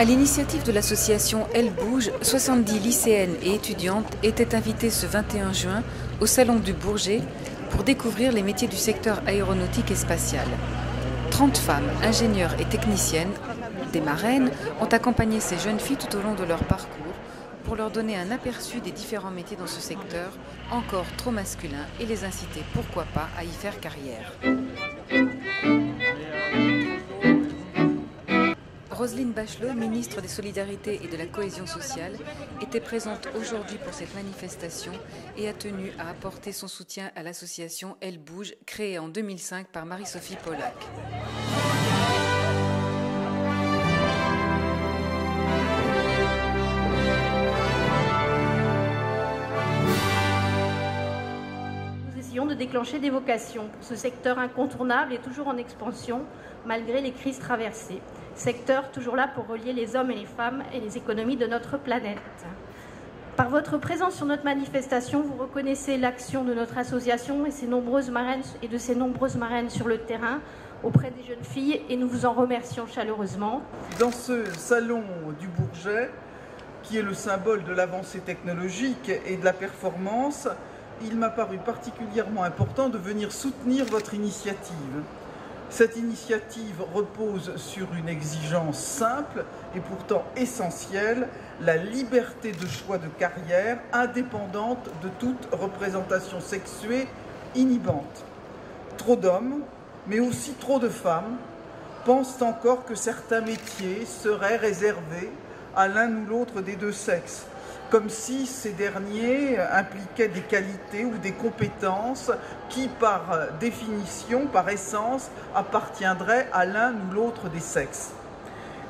À l'initiative de l'association Elle Bouge, 70 lycéennes et étudiantes étaient invitées ce 21 juin au Salon du Bourget pour découvrir les métiers du secteur aéronautique et spatial. 30 femmes, ingénieures et techniciennes, des marraines, ont accompagné ces jeunes filles tout au long de leur parcours pour leur donner un aperçu des différents métiers dans ce secteur encore trop masculin et les inciter, pourquoi pas, à y faire carrière. Roselyne Bachelot, ministre des Solidarités et de la Cohésion sociale, était présente aujourd'hui pour cette manifestation et a tenu à apporter son soutien à l'association Elle Bouge, créée en 2005 par Marie-Sophie Pollack. Nous essayons de déclencher des vocations pour ce secteur incontournable et toujours en expansion malgré les crises traversées. Secteur toujours là pour relier les hommes et les femmes et les économies de notre planète. Par votre présence sur notre manifestation, vous reconnaissez l'action de notre association et ses nombreuses marraines sur le terrain auprès des jeunes filles et nous vous en remercions chaleureusement. Dans ce salon du Bourget, qui est le symbole de l'avancée technologique et de la performance, il m'a paru particulièrement important de venir soutenir votre initiative. Cette initiative repose sur une exigence simple et pourtant essentielle, la liberté de choix de carrière indépendante de toute représentation sexuée inhibante. Trop d'hommes, mais aussi trop de femmes, pensent encore que certains métiers seraient réservés à l'un ou l'autre des deux sexes, comme si ces derniers impliquaient des qualités ou des compétences qui, par définition, par essence, appartiendraient à l'un ou l'autre des sexes.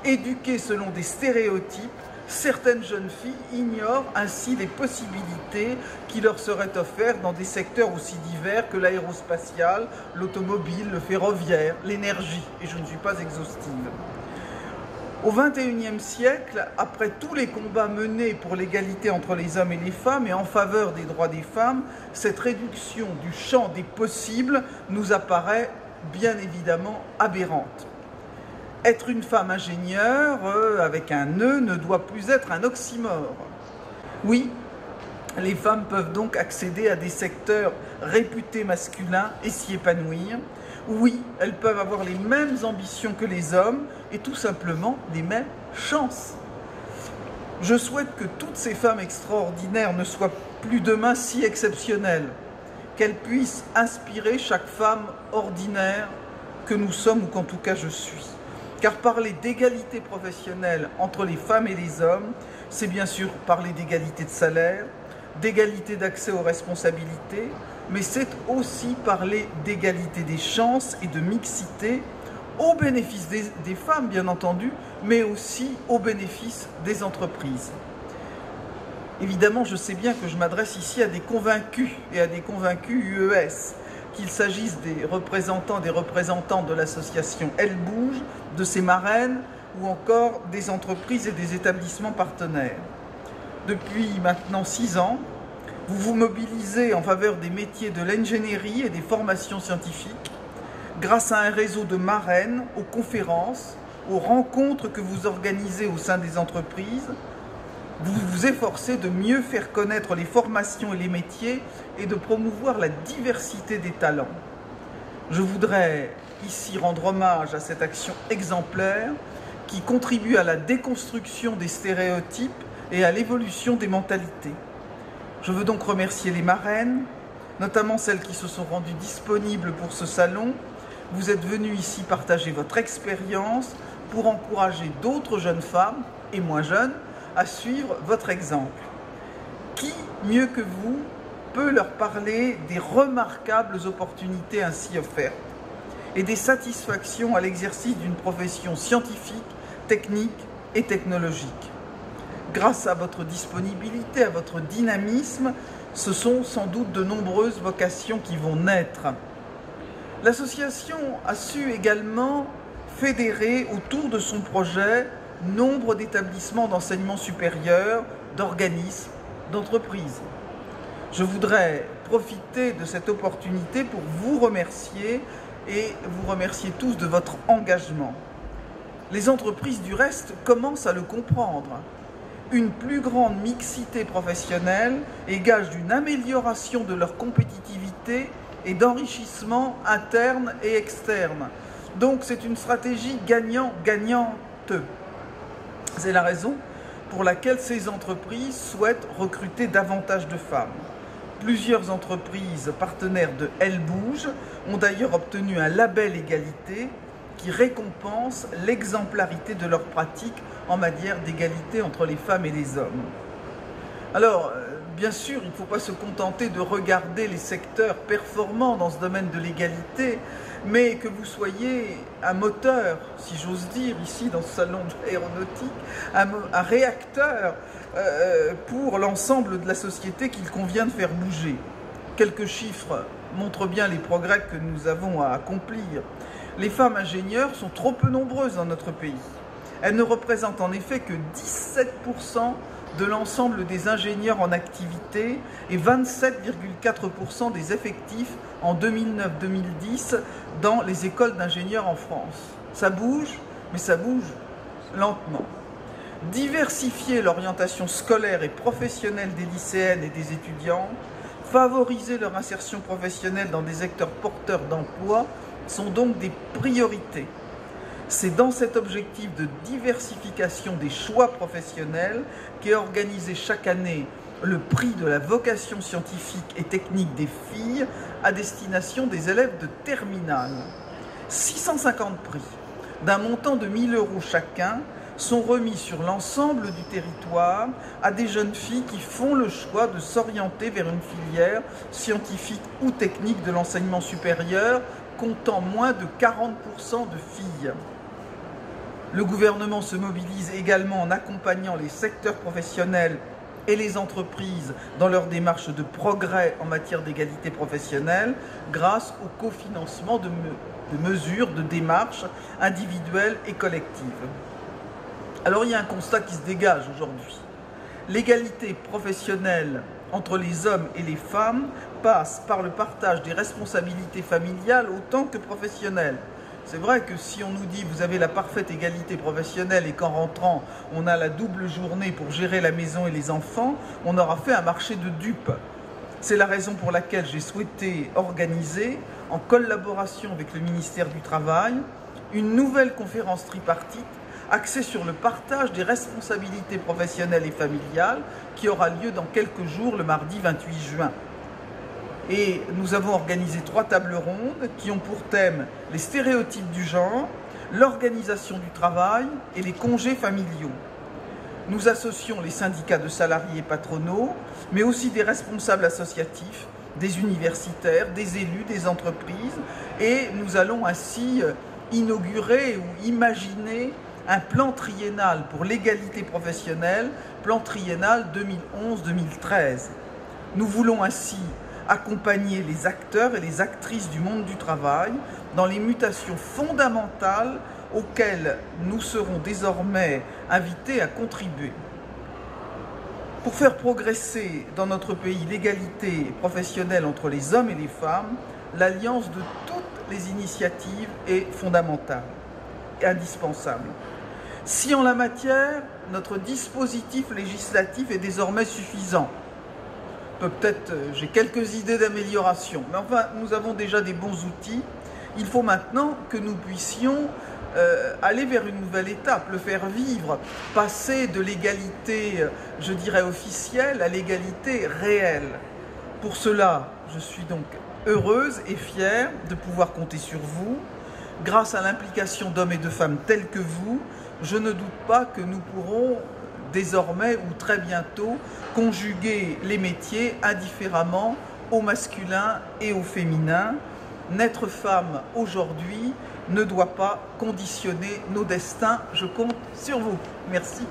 Éduquées selon des stéréotypes, certaines jeunes filles ignorent ainsi les possibilités qui leur seraient offertes dans des secteurs aussi divers que l'aérospatial, l'automobile, le ferroviaire, l'énergie, et je ne suis pas exhaustive. Au XXIe siècle, après tous les combats menés pour l'égalité entre les hommes et les femmes et en faveur des droits des femmes, cette réduction du champ des possibles nous apparaît bien évidemment aberrante. Être une femme ingénieure avec un nœud ne doit plus être un oxymore. Oui, les femmes peuvent donc accéder à des secteurs réputés masculins et s'y épanouir. Oui, elles peuvent avoir les mêmes ambitions que les hommes et tout simplement les mêmes chances. Je souhaite que toutes ces femmes extraordinaires ne soient plus demain si exceptionnelles, qu'elles puissent inspirer chaque femme ordinaire que nous sommes ou qu'en tout cas je suis. Car parler d'égalité professionnelle entre les femmes et les hommes, c'est bien sûr parler d'égalité de salaire, d'égalité d'accès aux responsabilités, mais c'est aussi parler d'égalité des chances et de mixité au bénéfice des femmes, bien entendu, mais aussi au bénéfice des entreprises. Évidemment, je sais bien que je m'adresse ici à des convaincus et à des convaincus UES, qu'il s'agisse des représentants de l'association Elle Bouge, de ses marraines ou encore des entreprises et des établissements partenaires. Depuis maintenant 6 ans, vous vous mobilisez en faveur des métiers de l'ingénierie et des formations scientifiques grâce à un réseau de marraines, aux conférences, aux rencontres que vous organisez au sein des entreprises. Vous vous efforcez de mieux faire connaître les formations et les métiers et de promouvoir la diversité des talents. Je voudrais ici rendre hommage à cette action exemplaire qui contribue à la déconstruction des stéréotypes et à l'évolution des mentalités. Je veux donc remercier les marraines, notamment celles qui se sont rendues disponibles pour ce salon. Vous êtes venues ici partager votre expérience pour encourager d'autres jeunes femmes, et moins jeunes, à suivre votre exemple. Qui, mieux que vous, peut leur parler des remarquables opportunités ainsi offertes et des satisfactions à l'exercice d'une profession scientifique, technique et technologique? Grâce à votre disponibilité, à votre dynamisme, ce sont sans doute de nombreuses vocations qui vont naître. L'association a su également fédérer autour de son projet nombre d'établissements d'enseignement supérieur, d'organismes, d'entreprises. Je voudrais profiter de cette opportunité pour vous remercier et vous remercier tous de votre engagement. Les entreprises, du reste, commencent à le comprendre. Une plus grande mixité professionnelle est gage d'une amélioration de leur compétitivité et d'enrichissement interne et externe. Donc c'est une stratégie gagnant-gagnante. C'est la raison pour laquelle ces entreprises souhaitent recruter davantage de femmes. Plusieurs entreprises partenaires de Elle Bouge ont d'ailleurs obtenu un label égalité qui récompense l'exemplarité de leurs pratiques en matière d'égalité entre les femmes et les hommes. Alors, bien sûr, il ne faut pas se contenter de regarder les secteurs performants dans ce domaine de l'égalité, mais que vous soyez un moteur, si j'ose dire, ici dans ce salon de l'aéronautique, un réacteur pour l'ensemble de la société qu'il convient de faire bouger. Quelques chiffres montrent bien les progrès que nous avons à accomplir. Les femmes ingénieurs sont trop peu nombreuses dans notre pays. Elles ne représentent en effet que 17% de l'ensemble des ingénieurs en activité et 27,4% des effectifs en 2009-2010 dans les écoles d'ingénieurs en France. Ça bouge, mais ça bouge lentement. Diversifier l'orientation scolaire et professionnelle des lycéennes et des étudiants, favoriser leur insertion professionnelle dans des secteurs porteurs d'emploi sont donc des priorités. C'est dans cet objectif de diversification des choix professionnels qu'est organisé chaque année le prix de la vocation scientifique et technique des filles à destination des élèves de terminale. 650 prix d'un montant de 1 000 € chacun sont remis sur l'ensemble du territoire à des jeunes filles qui font le choix de s'orienter vers une filière scientifique ou technique de l'enseignement supérieur comptant moins de 40% de filles. Le gouvernement se mobilise également en accompagnant les secteurs professionnels et les entreprises dans leur démarche de progrès en matière d'égalité professionnelle grâce au cofinancement de mesures, de démarches individuelles et collectives. Alors il y a un constat qui se dégage aujourd'hui. L'égalité professionnelle entre les hommes et les femmes passe par le partage des responsabilités familiales autant que professionnelles. C'est vrai que si on nous dit vous avez la parfaite égalité professionnelle et qu'en rentrant on a la double journée pour gérer la maison et les enfants, on aura fait un marché de dupes. C'est la raison pour laquelle j'ai souhaité organiser, en collaboration avec le ministère du Travail, une nouvelle conférence tripartite axée sur le partage des responsabilités professionnelles et familiales qui aura lieu dans quelques jours, le mardi 28 juin. Et nous avons organisé 3 tables rondes qui ont pour thème les stéréotypes du genre, l'organisation du travail et les congés familiaux. Nous associons les syndicats de salariés patronaux, mais aussi des responsables associatifs, des universitaires, des élus, des entreprises, et nous allons ainsi inaugurer ou imaginer un plan triennal pour l'égalité professionnelle, plan triennal 2011-2013. Nous voulons ainsi accompagner les acteurs et les actrices du monde du travail dans les mutations fondamentales auxquelles nous serons désormais invités à contribuer. Pour faire progresser dans notre pays l'égalité professionnelle entre les hommes et les femmes, l'alliance de toutes les initiatives est fondamentale et indispensable. Si en la matière, notre dispositif législatif est désormais suffisant, peut-être j'ai quelques idées d'amélioration, mais enfin nous avons déjà des bons outils. Il faut maintenant que nous puissions aller vers une nouvelle étape, le faire vivre, passer de l'égalité, je dirais officielle, à l'égalité réelle. Pour cela, je suis donc heureuse et fière de pouvoir compter sur vous. Grâce à l'implication d'hommes et de femmes tels que vous, je ne doute pas que nous pourrons désormais ou très bientôt conjuguer les métiers indifféremment au masculin et au féminin. N'être femme aujourd'hui ne doit pas conditionner nos destins. Je compte sur vous. Merci.